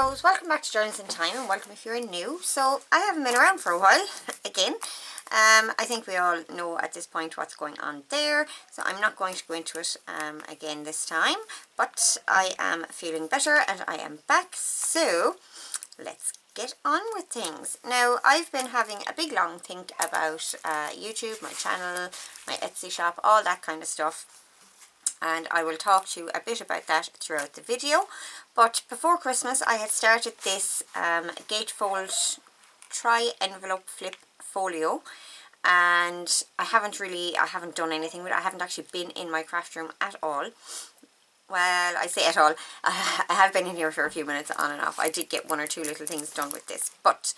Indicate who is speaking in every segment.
Speaker 1: Rose, welcome back to Journals in Time, and welcome if you're new. So I haven't been around for a while again. I think we all know at this point what's going on there, so I'm not going to go into it again this time, but I am feeling better and I am back, so let's get on with things. Now, I've been having a big long think about YouTube, my channel, my Etsy shop, all that kind of stuff, and I will talk to you a bit about that throughout the video. But before Christmas I had started this Gatefold tri-envelope flip folio, and I haven't done anything with it. I haven't actually been in my craft room at all. Well, I say at all, I have been in here for a few minutes on and off. I did get one or two little things done with this, but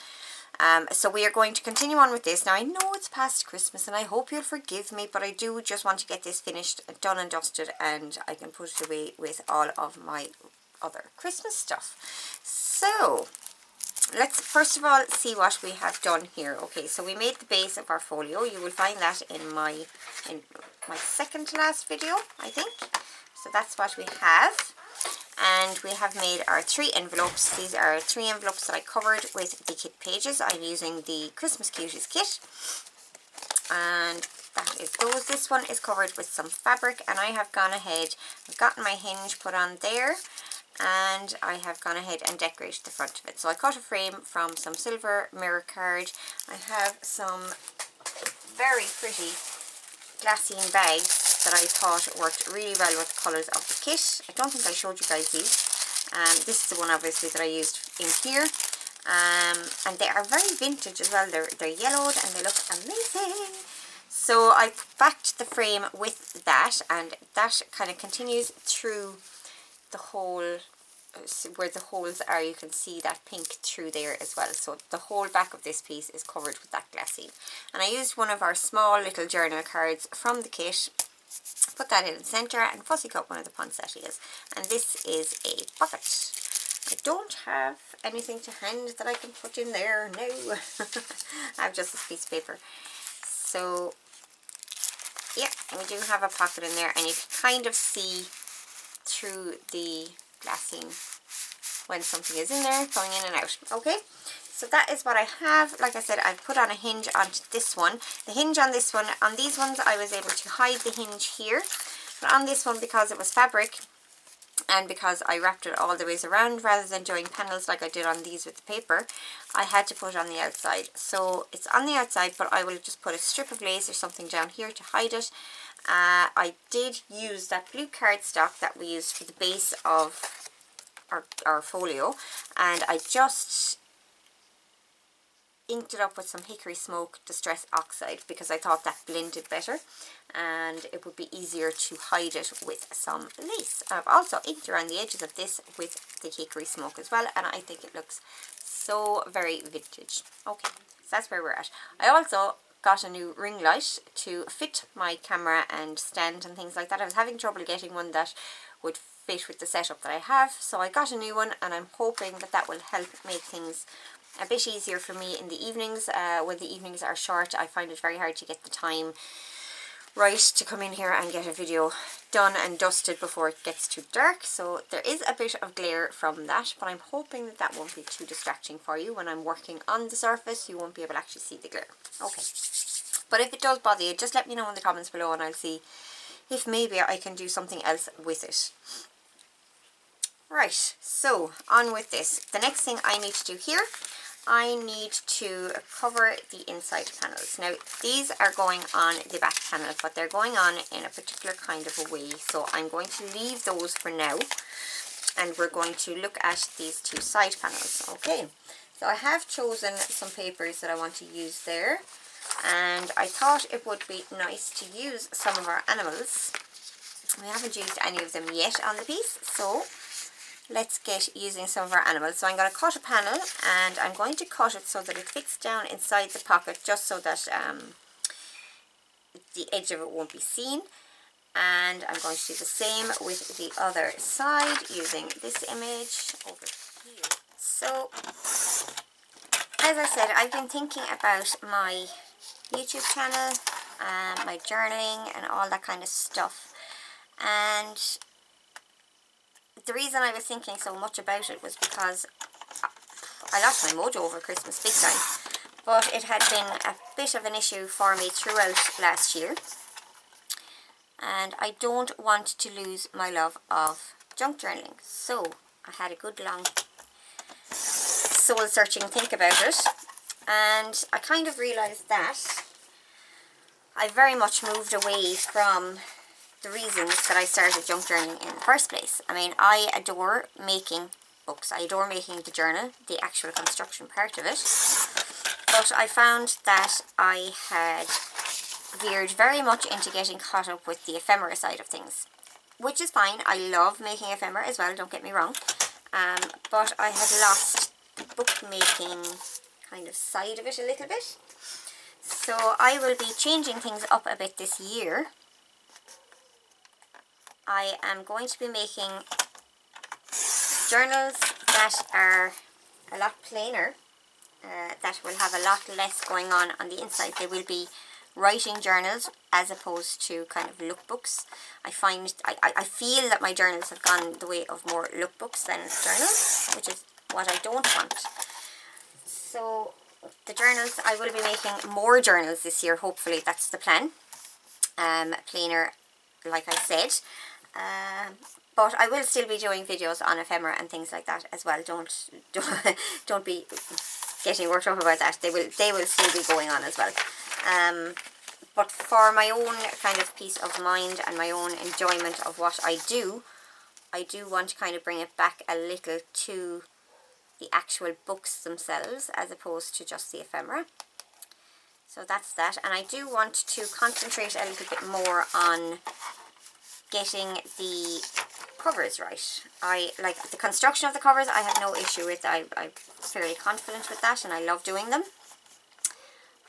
Speaker 1: so we are going to continue on with this. Now, I know it's past Christmas and I hope you'll forgive me, but I do just want to get this finished, done and dusted, and I can put it away with all of my other Christmas stuff. So let's first of all see what we have done here. Okay, so we made the base of our folio. You will find that in my second to last video, I think. So that's what we have. And we have made our 3 envelopes. These are 3 envelopes that I covered with the kit pages. I'm using the Christmas Cuties kit. And that is those. This one is covered with some fabric, and I have gone ahead, I've gotten my hinge put on there, and I have gone ahead and decorated the front of it. So I cut a frame from some silver mirror card. I have some very pretty glassine bags that I thought worked really well with the colours of the kit. I don't think I showed you guys these. This is the one obviously that I used in here. And they are very vintage as well. They're yellowed and they look amazing. So I backed the frame with that, and that kind of continues through the whole, where the holes are. You can see that pink through there as well. So the whole back of this piece is covered with that glassine. And I used one of our small little journal cards from the kit, put that in the centre, and fussy cut one of the poinsettias. And this is a pocket. I don't have anything to hand that I can put in there, no. I have just this piece of paper. So yeah, we do have a pocket in there, and you can kind of see through the glassine when something is in there, going in and out. Okay, so that is what I have. Like I said, I've put on a hinge onto this one. The hinge on this one, on these ones I was able to hide the hinge here, but on this one, because it was fabric and because I wrapped it all the ways around rather than doing panels like I did on these with the paper, I had to put it on the outside. So it's on the outside, but I will just put a strip of lace or something down here to hide it. I did use that blue cardstock that we used for the base of our folio, and I just inked it up with some hickory smoke distress oxide because I thought that blended better and it would be easier to hide it with some lace. I've also inked around the edges of this with the hickory smoke as well, and I think it looks so very vintage. Okay, so that's where we're at. I also got a new ring light to fit my camera and stand and things like that. I was having trouble getting one that would fit with the setup that I have, so I got a new one, and I'm hoping that that will help make things a bit easier for me in the evenings. When the evenings are short, I find it very hard to get the time right to come in here and get a video done and dusted before it gets too dark. So there is a bit of glare from that, but I'm hoping that that won't be too distracting for you. When I'm working on the surface, you won't be able to actually see the glare. Okay, but if it does bother you, just let me know in the comments below and I'll see if maybe I can do something else with it. Right, so on with this. The next thing I need to do here, I need to cover the inside panels. Now, these are going on the back panel, but they're going on in a particular kind of a way, so I'm going to leave those for now, and we're going to look at these 2 side panels. Okay, so I have chosen some papers that I want to use there, and I thought it would be nice to use some of our animals. We haven't used any of them yet on the piece, so let's get using some of our animals. So I'm going to cut a panel, and I'm going to cut it so that it fits down inside the pocket, just so that the edge of it won't be seen. And I'm going to do the same with the other side using this image over here. So as I said, I've been thinking about my YouTube channel, my journaling and all that kind of stuff, and the reason I was thinking so much about it was because I lost my mojo over Christmas big time, but it had been a bit of an issue for me throughout last year, and I don't want to lose my love of junk journaling. So I had a good long soul searching think about it, and I kind of realised that I very much moved away from the reasons that I started junk journaling in the first place. I mean, I adore making books. I adore making the journal, the actual construction part of it. But I found that I had veered very much into getting caught up with the ephemera side of things, which is fine. I love making ephemera as well, don't get me wrong. But I had lost the bookmaking kind of side of it a little bit. So I will be changing things up a bit this year. I am going to be making journals that are a lot plainer, that will have a lot less going on the inside. They will be writing journals as opposed to kind of lookbooks. I feel that my journals have gone the way of more lookbooks than journals, which is what I don't want. So the journals, I will be making more journals this year, hopefully. That's the plan. Plainer, like I said. But I will still be doing videos on ephemera and things like that as well. Don't be getting worked up about that. They will still be going on as well. But for my own kind of peace of mind and my own enjoyment of what I do want to kind of bring it back a little to the actual books themselves as opposed to just the ephemera. So that's that. And I do want to concentrate a little bit more on getting the covers right. I like the construction of the covers. I have no issue with. I'm fairly confident with that, and I love doing them.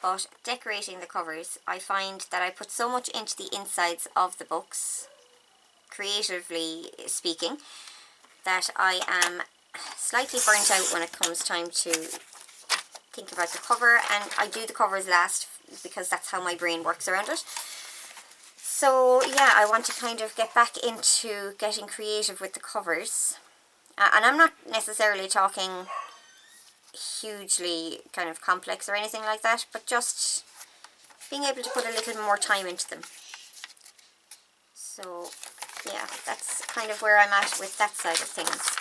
Speaker 1: But decorating the covers, I find that I put so much into the insides of the books, creatively speaking, that I am slightly burnt out when it comes time to think about the cover, and I do the covers last because that's how my brain works around it. So yeah, I want to kind of get back into getting creative with the covers. And I'm not necessarily talking hugely kind of complex or anything like that, but just being able to put a little more time into them. So yeah, that's kind of where I'm at with that side of things.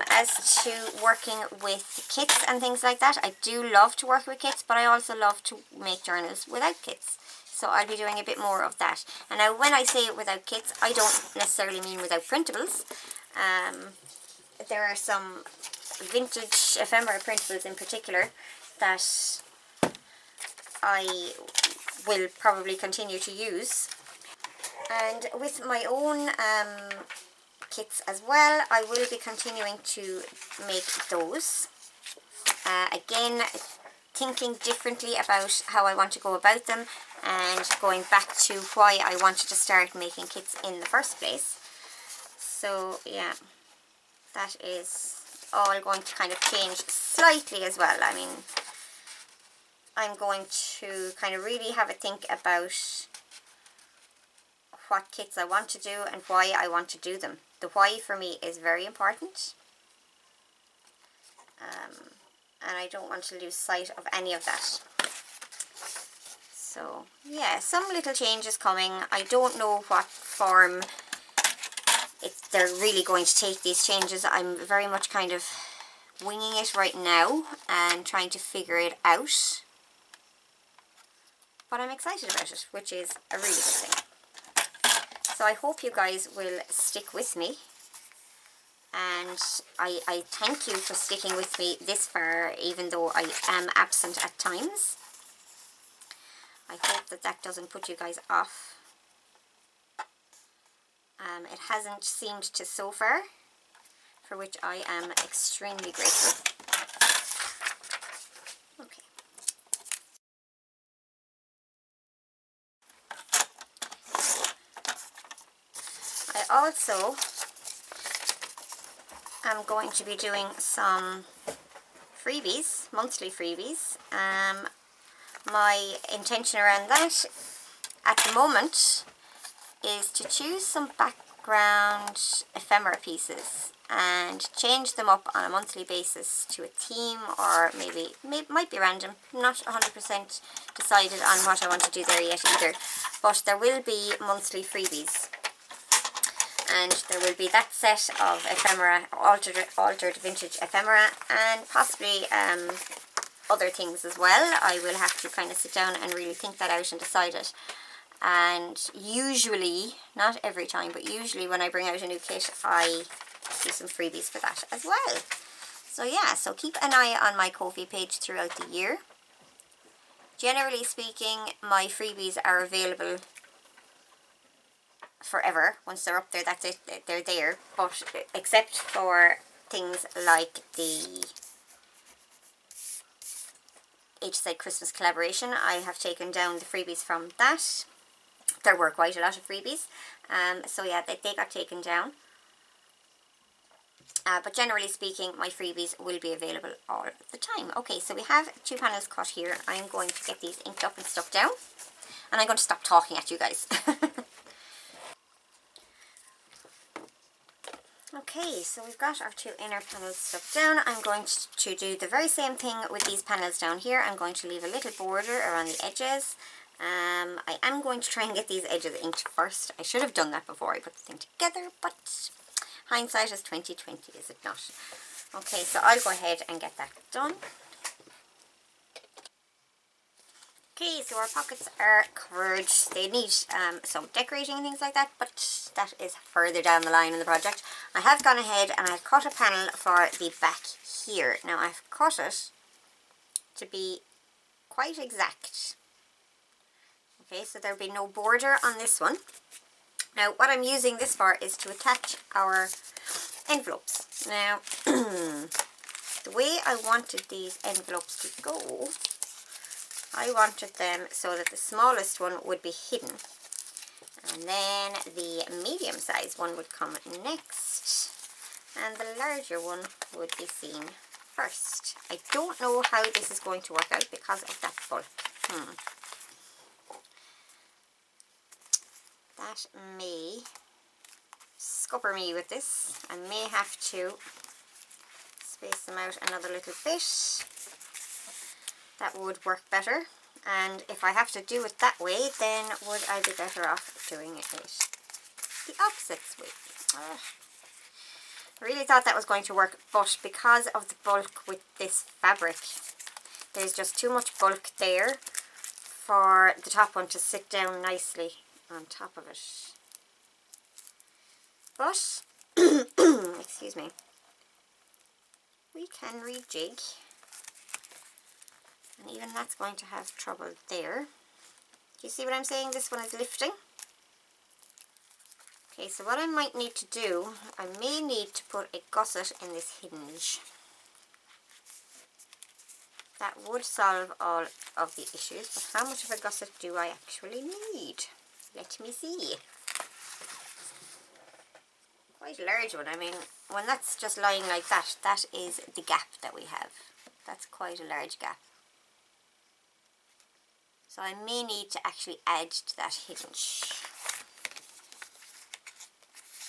Speaker 1: As to working with kits and things like that, I do love to work with kits, but I also love to make journals without kits. So I'll be doing a bit more of that. And now when I say without kits, I don't necessarily mean without printables. There are some vintage ephemera printables in particular that I will probably continue to use. And with my own kits as well, I will be continuing to make those. Again, thinking differently about how I want to go about them, and going back to why I wanted to start making kits in the first place. So yeah, that is all going to kind of change slightly as well. I mean, I'm going to kind of really have a think about what kits I want to do and why I want to do them. The why for me is very important. And I don't want to lose sight of any of that. So yeah, some little changes coming. I don't know what form they're really going to take, these changes. I'm very much kind of winging it right now and trying to figure it out. But I'm excited about it, which is a really good thing. So I hope you guys will stick with me. And I thank you for sticking with me this far, even though I am absent at times. I hope that that doesn't put you guys off. It hasn't seemed to so far, for which I am extremely grateful. Okay. I also am going to be doing some freebies, monthly freebies. My intention around that at the moment is to choose some background ephemera pieces and change them up on a monthly basis to a theme, or maybe might be random. I'm not 100% decided on what I want to do there yet either, but there will be monthly freebies, and there will be that set of ephemera, altered vintage ephemera, and possibly other things as well. I will have to kind of sit down and really think that out and decide it. And usually, not every time, but usually when I bring out a new kit, I do some freebies for that as well. So yeah, so keep an eye on my Ko-fi page throughout the year. Generally speaking, my freebies are available forever. Once they're up there, that's it, they're there. But except for things like the HSide Christmas collaboration, I have taken down the freebies from that. There were quite a lot of freebies, so yeah, they got taken down. But generally speaking, my freebies will be available all the time. Okay, so we have 2 panels cut here. I'm going to get these inked up and stuck down, and I'm going to stop talking at you guys. Okay, so we've got our 2 inner panels stuck down. I'm going to do the very same thing with these panels down here. I'm going to leave a little border around the edges. I am going to try and get these edges inked first. I should have done that before I put the thing together, but hindsight is 20/20, is it not? Okay, so I'll go ahead and get that done. Okay, so our pockets are covered. They need some decorating and things like that, but that is further down the line in the project. I have gone ahead and I've cut a panel for the back here. Now I've cut it to be quite exact. Okay, so there'll be no border on this one. Now what I'm using this for is to attach our envelopes. Now the way I wanted these envelopes to go, I wanted them so that the smallest one would be hidden, and then the medium sized one would come next, and the larger one would be seen first. I don't know how this is going to work out because of that bulk. That may scupper me with this. I may have to space them out another little bit. That would work better, and if I have to do it that way, then would I be better off doing it the opposite way? I really thought that was going to work, but because of the bulk with this fabric, there's just too much bulk there for the top one to sit down nicely on top of it. But, excuse me, we can rejig. And even that's going to have trouble there. Do you see what I'm saying? This one is lifting. Okay, so what I might need to do, I may need to put a gusset in this hinge. That would solve all of the issues, but how much of a gusset do I actually need? Let me see. Quite a large one. I mean, when that's just lying like that, that is the gap that we have. That's quite a large gap. So I may need to actually add to that hinge.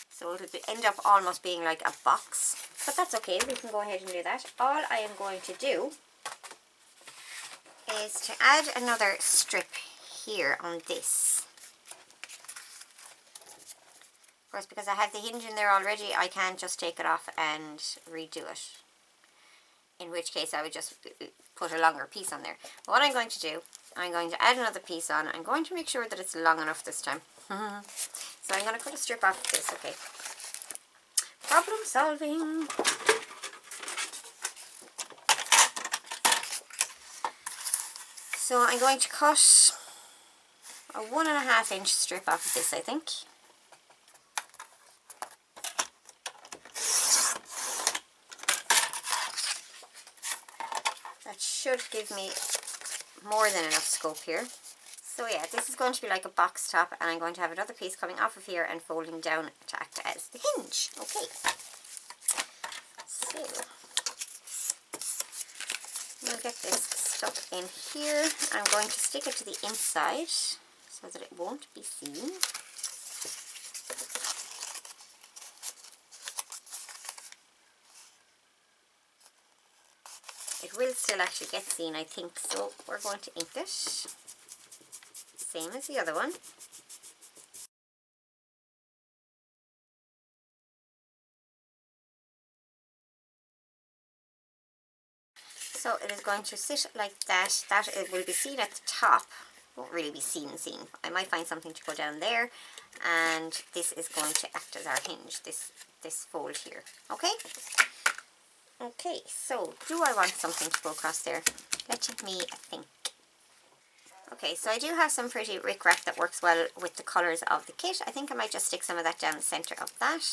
Speaker 1: So it'll end up almost being like a box. But that's okay, we can go ahead and do that. All I am going to do is to add another strip here on this. Of course, because I have the hinge in there already, I can't just take it off and redo it. In which case I would just put a longer piece on there. But what I'm going to do, I'm going to add another piece on. I'm going to make sure that it's long enough this time. So I'm going to cut a strip off of this, okay. Problem solving. So I'm going to cut a 1.5 inch strip off of this, I think. That should give me more than enough scope here. So yeah, this is going to be like a box top, and I'm going to have another piece coming off of here and folding down to act as the hinge. Okay. So we'll get this stuck in here. I'm going to stick it to the inside so that it won't be seen. will still actually get seen, I think, so we're going to ink it. Same as the other one. So it is going to sit like that. That it will be seen at the top. Won't really be seen. I might find something to go down there, and this is going to act as our hinge, this fold here. Okay? Okay, so do I want something to go across there? Let me think. Okay, so I do have some pretty rickrack that works well with the colours of the kit. I think I might just stick some of that down the centre of that,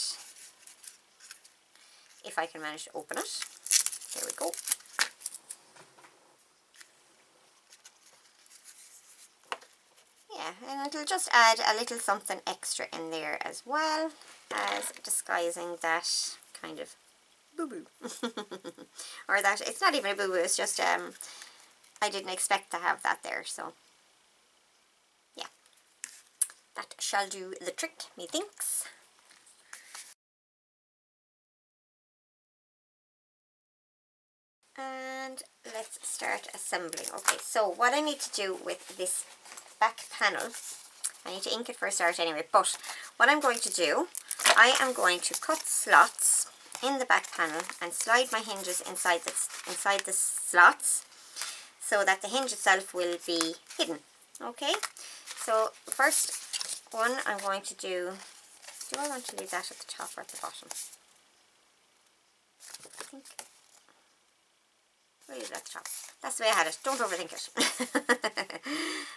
Speaker 1: if I can manage to open it. There we go. Yeah, and it'll just add a little something extra in there as well as disguising that kind of boo-boo. Or that, it's not even a boo-boo, it's just, I didn't expect to have that there, so yeah. That shall do the trick, methinks. And let's start assembling. Okay, so what I need to do with this back panel, I need to ink it for a start anyway, but what I'm going to do, I am going to cut slots in the back panel and slide my hinges inside the slots so that the hinge itself will be hidden. Okay, so first one I'm going to do I want to leave that at the top or at the bottom? I think we'll leave it at the top. That's the way I had it. Don't overthink it.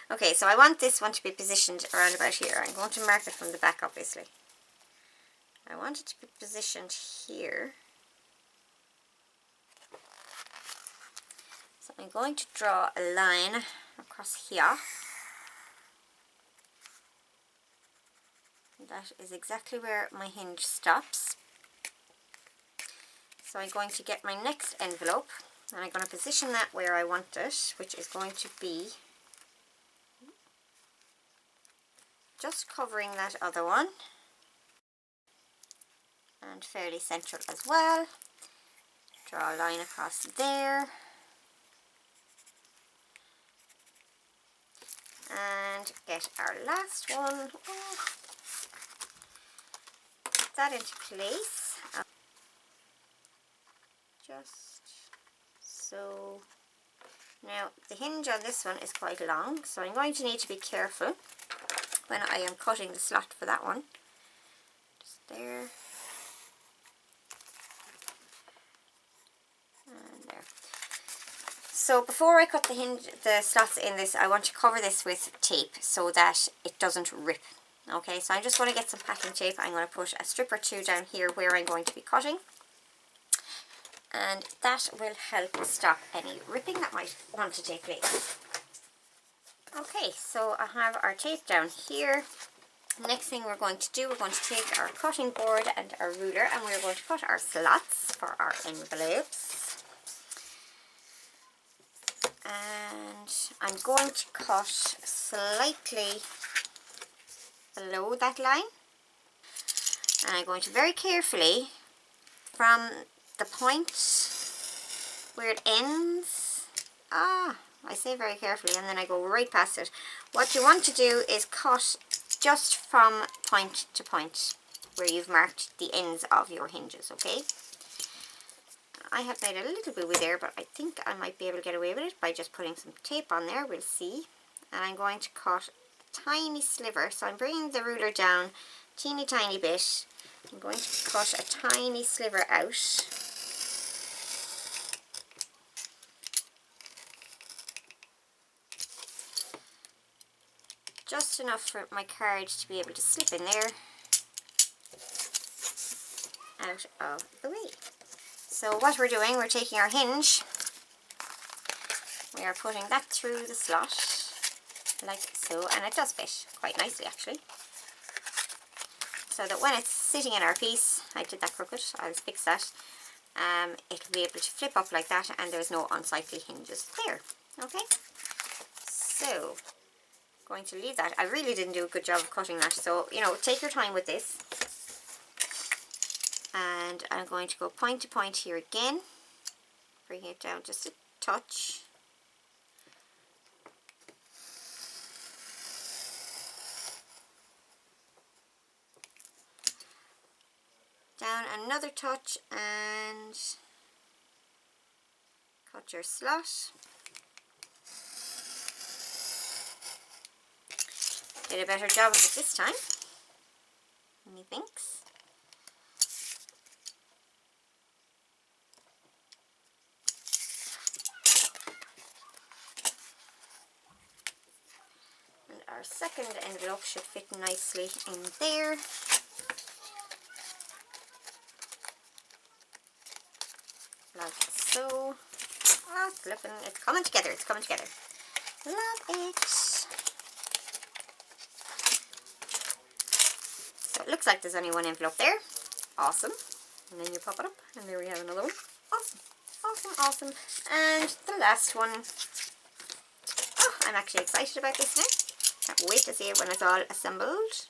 Speaker 1: Okay, so I want this one to be positioned around about here. I'm going to mark it from the back, obviously. I want it to be positioned here. So I'm going to draw a line across here. That is exactly where my hinge stops. So I'm going to get my next envelope and I'm going to position that where I want it, which is going to be just covering that other one and fairly central as well. Draw a line across there and get our last one. Put that into place. Just so. Now the hinge on this one is quite long, so I'm going to need to be careful when I am cutting the slot for that one. Just there. And there. So before I cut the slots in this, I want to cover this with tape so that it doesn't rip. Okay, so I'm just going to get some packing tape. I'm going to put a strip or two down here where I'm going to be cutting. And that will help stop any ripping that might want to take place. Okay, so I have our tape down here. Next thing we're going to do, we're going to take our cutting board and our ruler and we're going to cut our slots for our envelopes. And I'm going to cut slightly below that line. And I'm going to very carefully, from the point where it ends, I say very carefully and then I go right past it. What you want to do is cut just from point to point where you've marked the ends of your hinges, okay? I have made a little boo-boo there, but I think I might be able to get away with it by just putting some tape on there, we'll see. And I'm going to cut a tiny sliver, so I'm bringing the ruler down teeny tiny bit. I'm going to cut a tiny sliver out. Just enough for my card to be able to slip in there, out of the way. So what we're doing, we're taking our hinge, we are putting that through the slot, like so, and it does fit quite nicely actually. So that when it's sitting in our piece, I did that crooked, I'll fix that, it'll be able to flip up like that and there's no unsightly hinges there. Okay, so going to leave that. I really didn't do a good job of cutting that, so you know, take your time with this. And I'm going to go point to point here again, bring it down just a touch. Down another touch and cut your slot. Did a better job of it this time, methinks. And our second envelope should fit nicely in there. Like so. Oh, it's coming together, it's coming together. Love it. So it looks like there's only one envelope there. Awesome. And then you pop it up, and there we have another one. Awesome, awesome, awesome. And the last one. Oh, I'm actually excited about this now. Can't wait to see it when it's all assembled.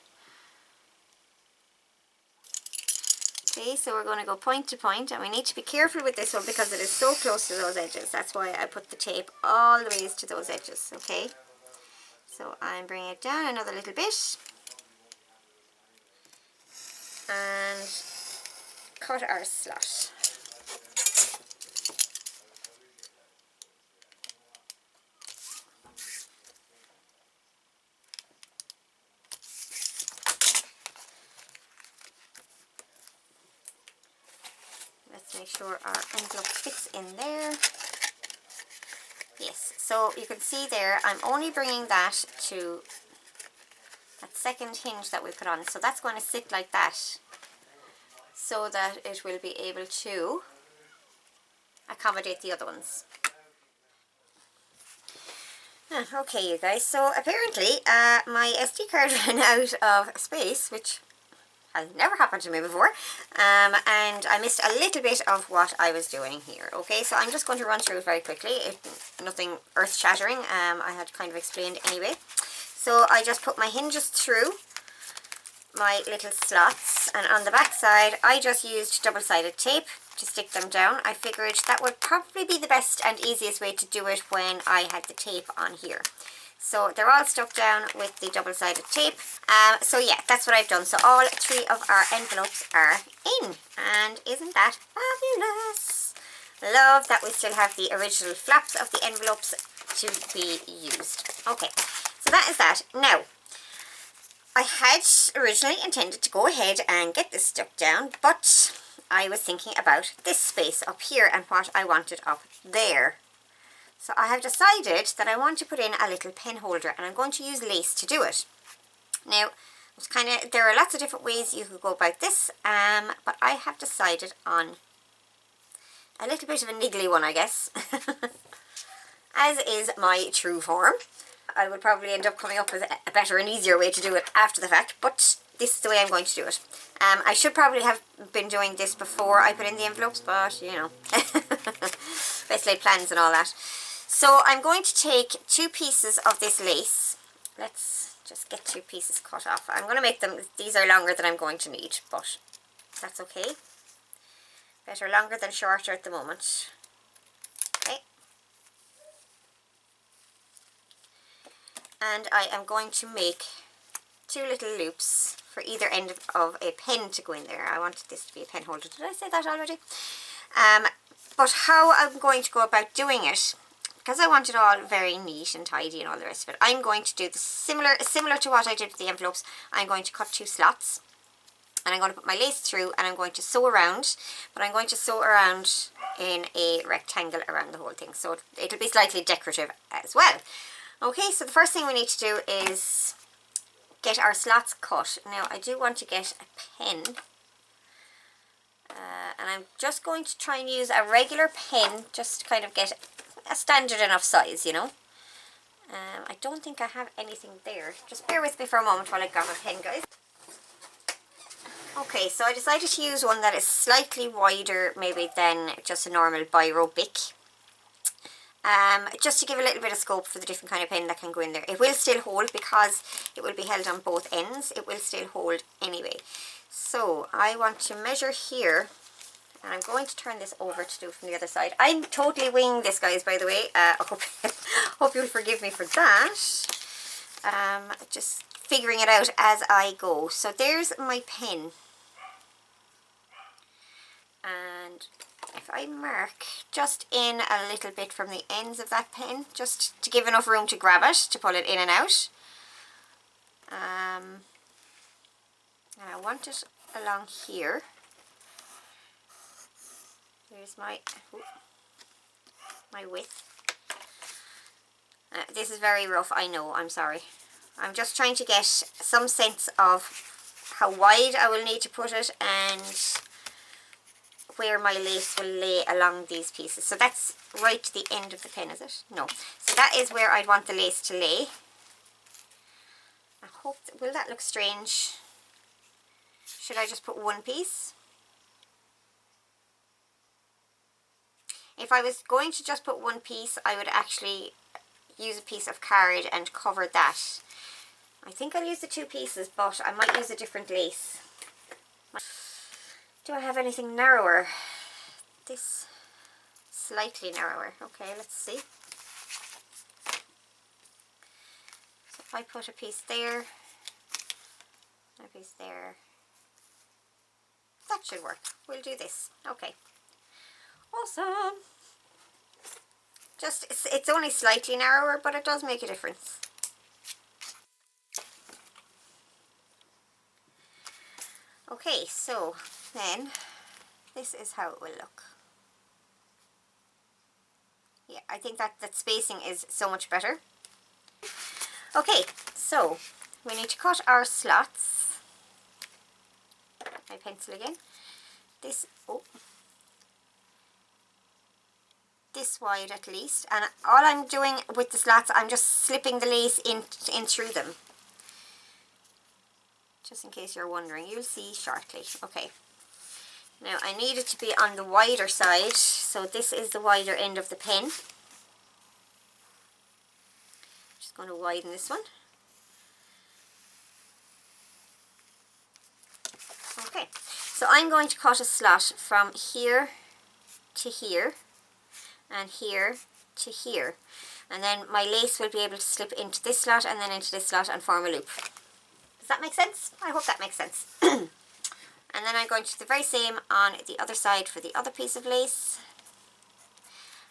Speaker 1: Okay, so we're going to go point to point, and we need to be careful with this one because it is so close to those edges. That's why I put the tape all the ways to those edges, okay? So I'm bringing it down another little bit. And cut our slot. Let's make sure our envelope fits in there. Yes, so you can see there, I'm only bringing that to that second hinge that we put on. So that's going to sit like that, so that it will be able to accommodate the other ones. Okay, you guys, so apparently my SD card ran out of space, which has never happened to me before, and I missed a little bit of what I was doing here. Okay, so I'm just going to run through it very quickly. Nothing earth-shattering. I had kind of explained anyway. So I just put my hinges through my little slots, and on the back side I just used double-sided tape to stick them down. I figured that would probably be the best and easiest way to do it when I had the tape on here. So they're all stuck down with the double-sided tape. So yeah, that's what I've done. So all three of our envelopes are in, and isn't that fabulous? Love that we still have the original flaps of the envelopes to be used. Okay, so that is that. Now, I had originally intended to go ahead and get this stuck down, but I was thinking about this space up here and what I wanted up there. So I have decided that I want to put in a little pen holder, and I'm going to use lace to do it. Now, there are lots of different ways you could go about this, but I have decided on a little bit of a niggly one, I guess, as is my true form. I would probably end up coming up with a better and easier way to do it after the fact, but this is the way I'm going to do it. I should probably have been doing this before I put in the envelopes, but you know, best laid plans and all that. So I'm going to take 2 pieces of this lace. Let's just get 2 pieces cut off. I'm going to make them, these are longer than I'm going to need, but that's okay. Better longer than shorter at the moment. Okay. And I am going to make 2 little loops for either end of a pen to go in there. I wanted this to be a pen holder. Did I say that already? But how I'm going to go about doing it, because I want it all very neat and tidy and all the rest of it, I'm going to do the similar to what I did with the envelopes. I'm going to cut 2 slots, and I'm going to put my lace through, and I'm going to sew around, but I'm going to sew around in a rectangle around the whole thing, so it'll be slightly decorative as well. Okay, so the first thing we need to do is get our slots cut. Now I do want to get a pen, and I'm just going to try and use a regular pen just to kind of get a standard enough size, you know. I don't think I have anything there. Just bear with me for a moment while I grab a pen, guys. Okay, so I decided to use one that is slightly wider maybe than just a normal biro Bic. Just to give a little bit of scope for the different kind of pen that can go in there. It will still hold because it will be held on both ends. It will still hold anyway. So I want to measure here And I'm going to turn this over to do from the other side. I'm totally winging this, guys, by the way. I hope you'll forgive me for that. Just figuring it out as I go. So there's my pen. And if I mark just in a little bit from the ends of that pen, just to give enough room to grab it, to pull it in and out. And I want it along here. Here's my width. This is very rough, I know, I'm sorry. I'm just trying to get some sense of how wide I will need to put it and where my lace will lay along these pieces. So that's right to the end of the pen, is it? No. So that is where I'd want the lace to lay. I hope, will that look strange? Should I just put one piece? If I was going to just put one piece, I would actually use a piece of card and cover that. I think I'll use the two pieces, but I might use a different lace. Do I have anything narrower? This slightly narrower. Okay, let's see. So if I put a piece there, a piece there, that should work. We'll do this. Okay. Awesome. Just, it's only slightly narrower, but it does make a difference. Okay, so then this is how it will look. Yeah, I think that spacing is so much better. Okay, so we need to cut our slots. My pencil again. This wide at least, and all I'm doing with the slots, I'm just slipping the lace in through them. Just in case you're wondering, you'll see shortly. Okay. Now I need it to be on the wider side, so this is the wider end of the pen. Just going to widen this one. Okay, so I'm going to cut a slot from here to here, and here to here. And then my lace will be able to slip into this slot and then into this slot and form a loop. Does that make sense? I hope that makes sense. And then I'm going to do the very same on the other side for the other piece of lace.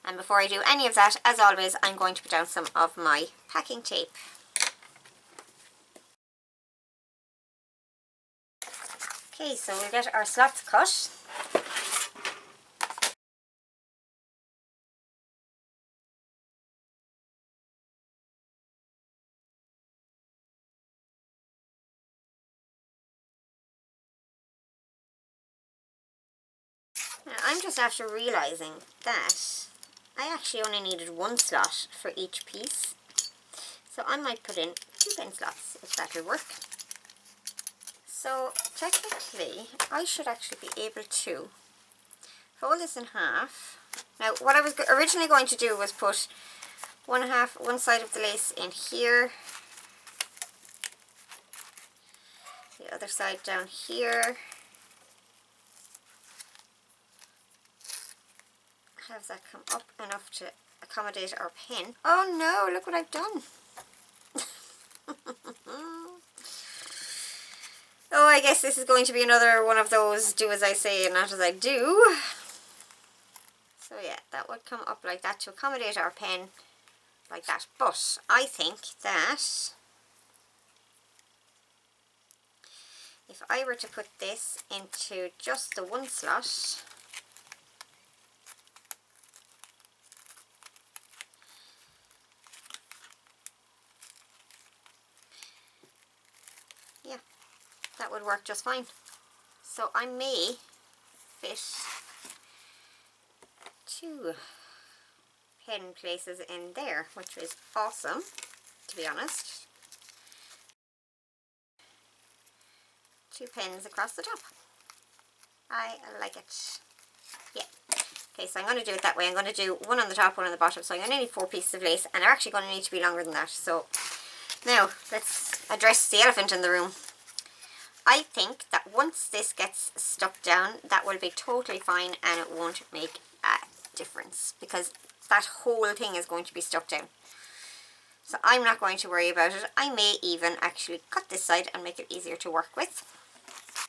Speaker 1: And before I do any of that, as always, I'm going to put down some of my packing tape. Okay, so we'll get our slots cut. Now, I'm just after realising that I actually only needed one slot for each piece. So I might put in 2 pen slots if that will work. So technically I should actually be able to fold this in half. Now what I was originally going to do was put one side of the lace in here, the other side down here. Have that come up enough to accommodate our pen. Oh no, look what I've done. Oh, I guess this is going to be another one of those do as I say and not as I do. So yeah, that would come up like that to accommodate our pen, like that. But I think that if I were to put this into just the one slot, yeah, that would work just fine. So I may fit 2 pen places in there, which is awesome, to be honest. 2 pens across the top. I like it. Yeah. Okay, so I'm going to do it that way. I'm going to do one on the top, one on the bottom. So I'm going to need 4 pieces of lace, and they're actually going to need to be longer than that. So now let's address the elephant in the room. I think that once this gets stuck down, that will be totally fine and it won't make a difference because that whole thing is going to be stuck down. So I'm not going to worry about it. I may even actually cut this side and make it easier to work with.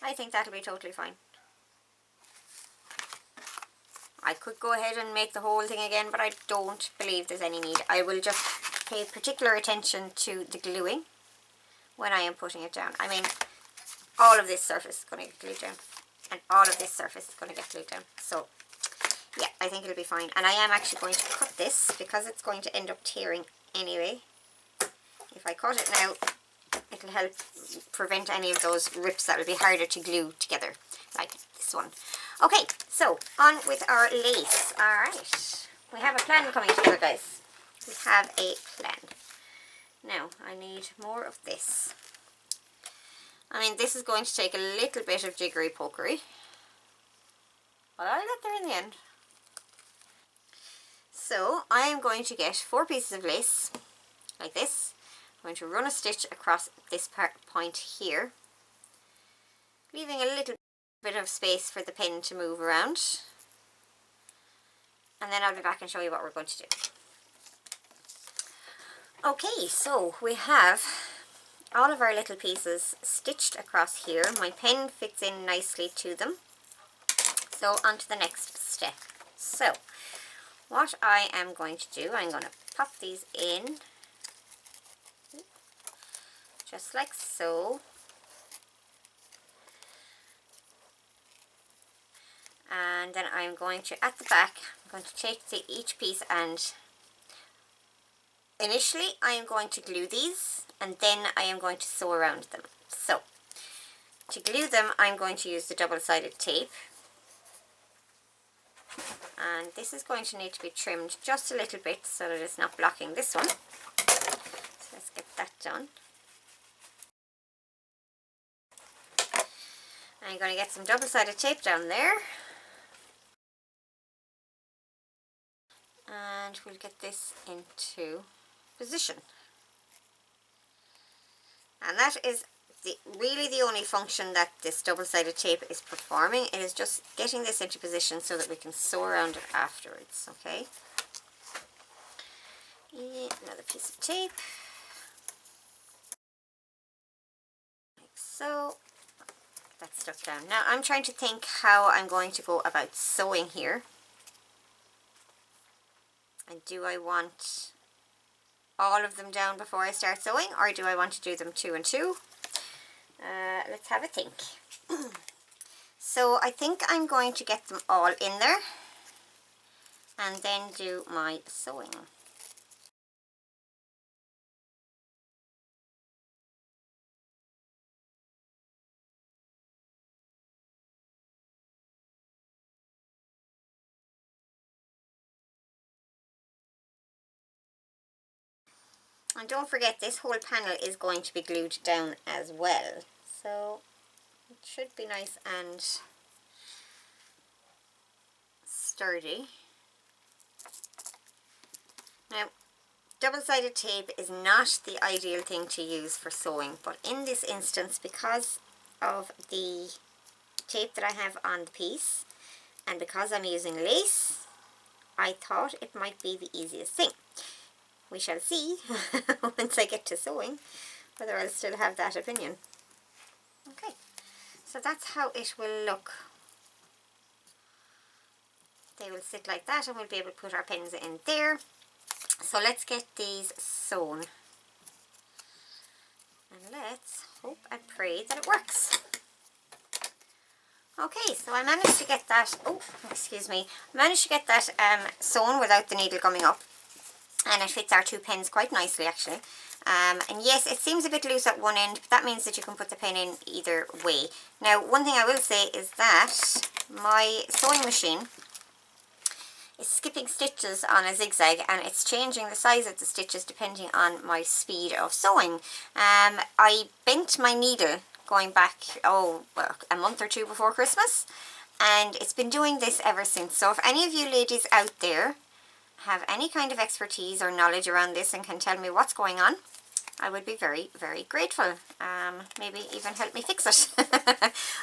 Speaker 1: I think that'll be totally fine. I could go ahead and make the whole thing again, but I don't believe there's any need. I will just pay particular attention to the gluing when I am putting it down. I mean, all of this surface is going to get glued down, and all of this surface is going to get glued down. So, yeah, I think it'll be fine. And I am actually going to cut this because it's going to end up tearing anyway. If I cut it now, it'll help prevent any of those rips that will be harder to glue together, like this one. Okay, so on with our lace. Alright, we have a plan coming together, guys. We have a plan. Now, I need more of this. I mean, this is going to take a little bit of jiggery pokery, but I'll get there in the end. So, I am going to get 4 pieces of lace, like this. I'm going to run a stitch across this point here, leaving a little bit of space for the pin to move around. And then I'll be back and show you what we're going to do. Okay, so we have all of our little pieces stitched across here. My pen fits in nicely to them. So on to the next step. So what I am going to do, I'm going to pop these in just like so. And then I'm going to, at the back, I'm going to take each piece and initially I am going to glue these and then I am going to sew around them. So, to glue them I'm going to use the double-sided tape. And this is going to need to be trimmed just a little bit so that it's not blocking this one. So let's get that done. I'm going to get some double-sided tape down there. And we'll get this into position. And that is really the only function that this double-sided tape is performing. It is just getting this into position so that we can sew around it afterwards, okay? Another piece of tape. Like so. That's stuck down. Now I'm trying to think how I'm going to go about sewing here. And do I want all of them down before I start sewing, or do I want to do them 2 and 2? Let's have a think. So I think I'm going to get them all in there and then do my sewing. And don't forget, this whole panel is going to be glued down as well. So it should be nice and sturdy. Now, double-sided tape is not the ideal thing to use for sewing, but in this instance, because of the tape that I have on the piece, and because I'm using lace, I thought it might be the easiest thing. We shall see once I get to sewing whether I'll still have that opinion. Okay, so that's how it will look. They will sit like that and we'll be able to put our pins in there. So let's get these sewn. And let's hope and pray that it works. Okay, so I managed to get that, sewn without the needle coming up. And it fits our 2 pins quite nicely actually. And yes, it seems a bit loose at one end, but that means that you can put the pin in either way. Now, one thing I will say is that my sewing machine is skipping stitches on a zigzag and it's changing the size of the stitches depending on my speed of sewing. I bent my needle going back, a month or 2 before Christmas, and it's been doing this ever since. So if any of you ladies out there have any kind of expertise or knowledge around this and can tell me what's going on, I would be very, very grateful. Maybe even help me fix it.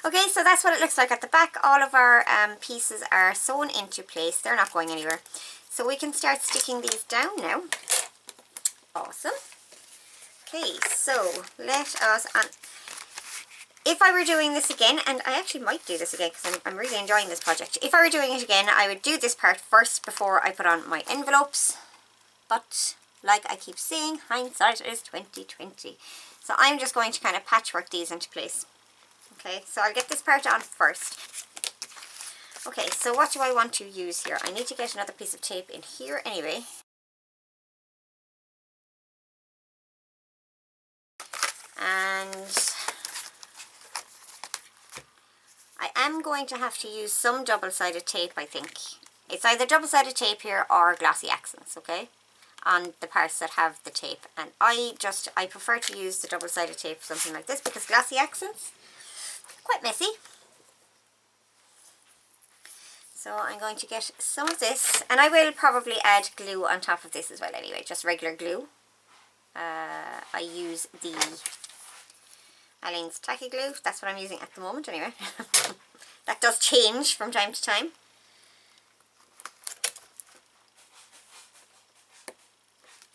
Speaker 1: Okay, so that's what it looks like at the back. All of our pieces are sewn into place. They're not going anywhere. So we can start sticking these down now. Awesome. Okay, so let us... if I were doing this again, and I actually might do this again because I'm really enjoying this project. If I were doing it again, I would do this part first before I put on my envelopes. But like I keep saying, hindsight is 20/20. So I'm just going to kind of patchwork these into place. Okay, so I'll get this part on first. Okay, so what do I want to use here? I need to get another piece of tape in here anyway. And I am going to have to use some double-sided tape, I think. It's either double-sided tape here or glossy accents, okay? On the parts that have the tape. And I prefer to use the double-sided tape for something like this because glossy accents, quite messy. So I'm going to get some of this, and I will probably add glue on top of this as well anyway, just regular glue. I use the Aleene's tacky glue. That's what I'm using at the moment anyway. That does change from time to time.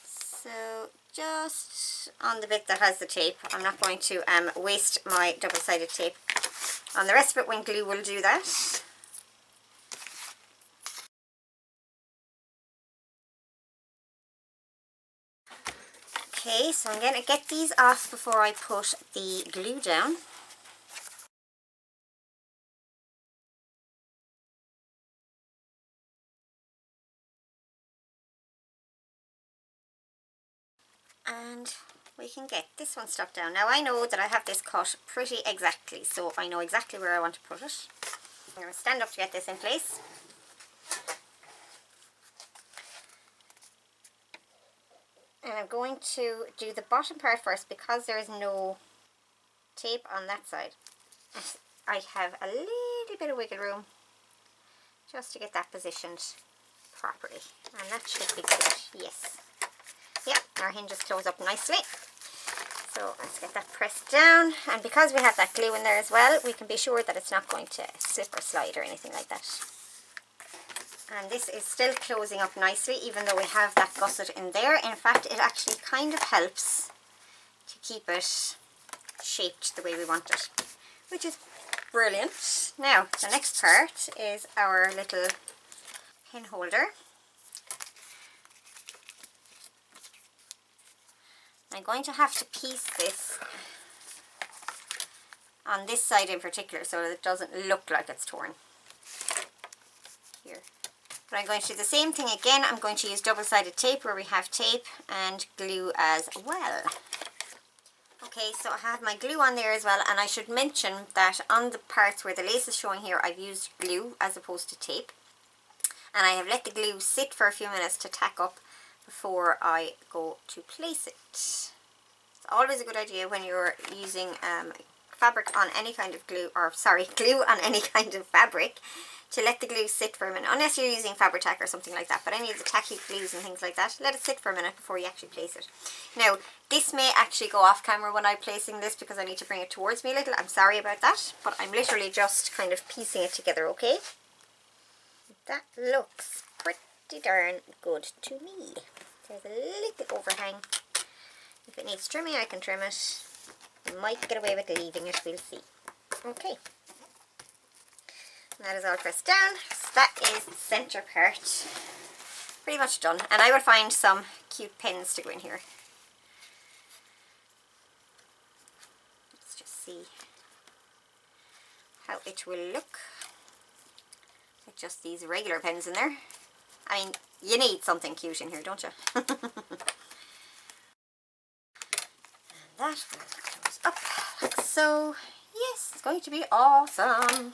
Speaker 1: So just on the bit that has the tape, I'm not going to waste my double-sided tape on the rest of it when glue will do that. Okay, so I'm going to get these off before I put the glue down. And we can get this one stuck down. Now I know that I have this cut pretty exactly, so I know exactly where I want to put it. I'm going to stand up to get this in place. And I'm going to do the bottom part first because there is no tape on that side. I have a little bit of wiggle room just to get that positioned properly. And that should be good, yes. Yeah, our hinges close up nicely. So let's get that pressed down. And because we have that glue in there as well, we can be sure that it's not going to slip or slide or anything like that. And this is still closing up nicely even though we have that gusset in there. In fact, it actually kind of helps to keep it shaped the way we want it, which is brilliant. Now, the next part is our little pin holder. I'm going to have to piece this on this side in particular so that it doesn't look like it's torn. Here. But I'm going to do the same thing again. I'm going to use double-sided tape where we have tape and glue as well. Okay, so I have my glue on there as well, and I should mention that on the parts where the lace is showing here, I've used glue as opposed to tape. And I have let the glue sit for a few minutes to tack up before I go to place it. It's always a good idea when you're using fabric on any kind of glue, or sorry, glue on any kind of fabric, to let the glue sit for a minute, unless you're using Fabri-Tac or something like that, but any of the tacky glues and things like that, let it sit for a minute before you actually place it. Now, this may actually go off camera when I'm placing this because I need to bring it towards me a little. I'm sorry about that, but I'm literally just kind of piecing it together, okay? That looks pretty darn good to me. There's a little overhang. If it needs trimming, I can trim it. I might get away with leaving it, we'll see. Okay. And that is all pressed down. So that is the centre part. Pretty much done. And I will find some cute pins to go in here. Let's just see how it will look. With just these regular pins in there. I mean, you need something cute in here, don't you? And that goes up like so. Yes, it's going to be awesome.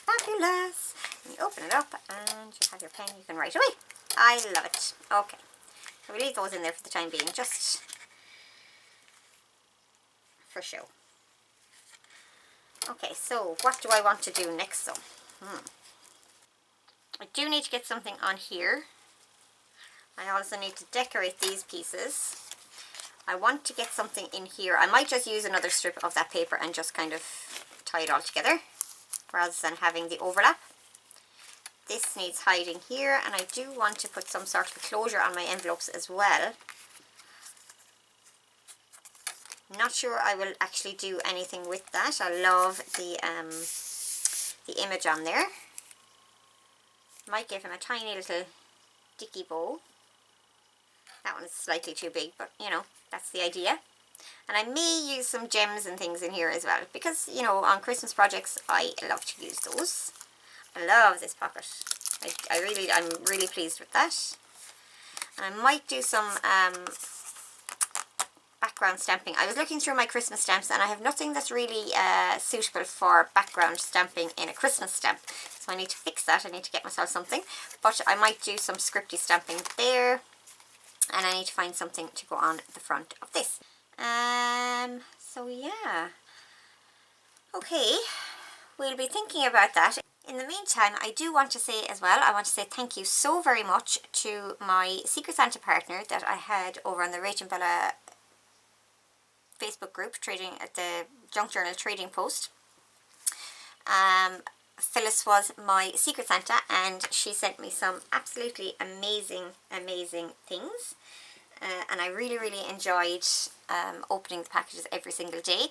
Speaker 1: Fabulous. And you open it up and you have your pen, you can write away. I love it. Okay. So we leave those in there for the time being, just for show. Okay, so what do I want to do next though? I do need to get something on here. I also need to decorate these pieces I want to get something in here. I might just use another strip of that paper and just kind of tie it all together rather than having the overlap. This needs hiding here, and I do want to put some sort of closure on my envelopes as well. Not sure I will actually do anything with that. I love the image on there. Might give him a tiny little dicky bow. That one's slightly too big, but you know, that's the idea. And I may use some gems and things in here as well, because you know, on Christmas projects I love to use those. I love this pocket. I'm really pleased with that. And I might do some background stamping. I was looking through my Christmas stamps and I have nothing that's really suitable for background stamping in a Christmas stamp. So I need to fix that. I need to get myself something. But I might do some scripty stamping there. And I need to find something to go on the front of this. So yeah. Okay. We'll be thinking about that. In the meantime, I do want to say as well, I want to say thank you so very much to my Secret Santa partner that I had over on the Rach and Bella Facebook group, trading at the Junk Journal Trading Post. Phyllis was my Secret Santa and she sent me some absolutely amazing things. And I really enjoyed opening the packages every single day.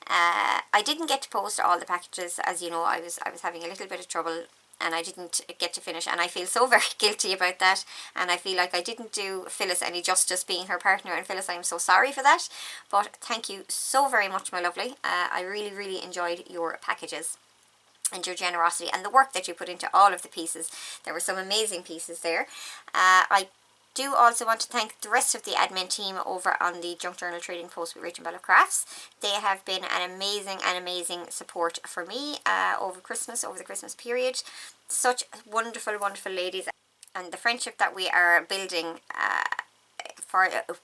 Speaker 1: I didn't get to post all the packages, as you know. I was having a little bit of trouble and I didn't get to finish, and I feel so very guilty about that, and I feel like I didn't do Phyllis any justice being her partner. And Phyllis, I'm so sorry for that, but thank you so very much, my lovely. I really enjoyed your packages and your generosity and the work that you put into all of the pieces. There were some amazing pieces there. I do also want to thank the rest of the admin team over on the Junk Journal Trading Post with Rach and Bella Crafts. They have been an amazing support for me over the Christmas period. Such wonderful ladies, and the friendship that we are building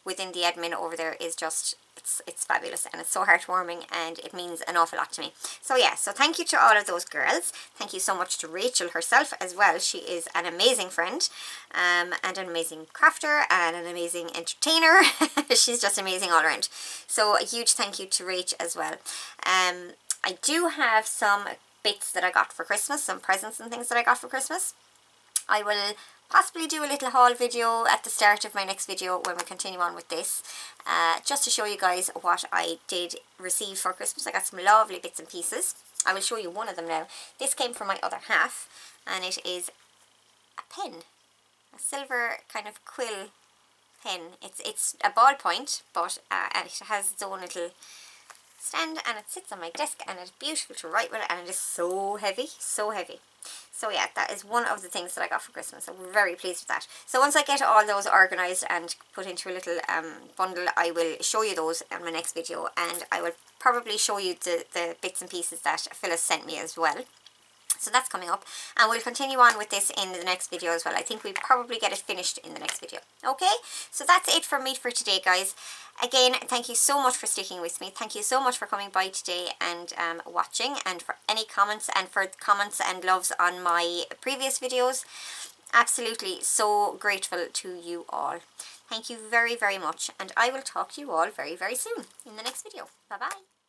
Speaker 1: within the admin over there is just, it's fabulous, and it's so heartwarming, and it means an awful lot to me. So yeah, so thank you to all of those girls. Thank you so much to Rachel herself as well. She is an amazing friend, and an amazing crafter, and an amazing entertainer. She's just amazing all around. So a huge thank you to Rach as well. I do have some bits that I got for Christmas, some presents and things that I got for Christmas. I will possibly do a little haul video at the start of my next video when we continue on with this, just to show you guys what I did receive for Christmas. I got some lovely bits and pieces. I will show you one of them now. This came from my other half, and it is a pen, a silver kind of quill pen. It's a ballpoint, but and it has its own little stand, and it sits on my desk, and it's beautiful to write with, and it is so heavy. So yeah, that is one of the things that I got for Christmas. I'm very pleased with that. So once I get all those organised and put into a little bundle, I will show you those in my next video, and I will probably show you the bits and pieces that Phyllis sent me as well. So that's coming up, and we'll continue on with this in the next video as well. I think we probably get it finished in the next video. Okay, so that's it for me for today, guys. Again, thank you so much for sticking with me. Thank you so much for coming by today and watching, and for any comments, and for comments and loves on my previous videos. Absolutely so grateful to you all. Thank you very much, and I will talk to you all very soon in the next video. Bye bye.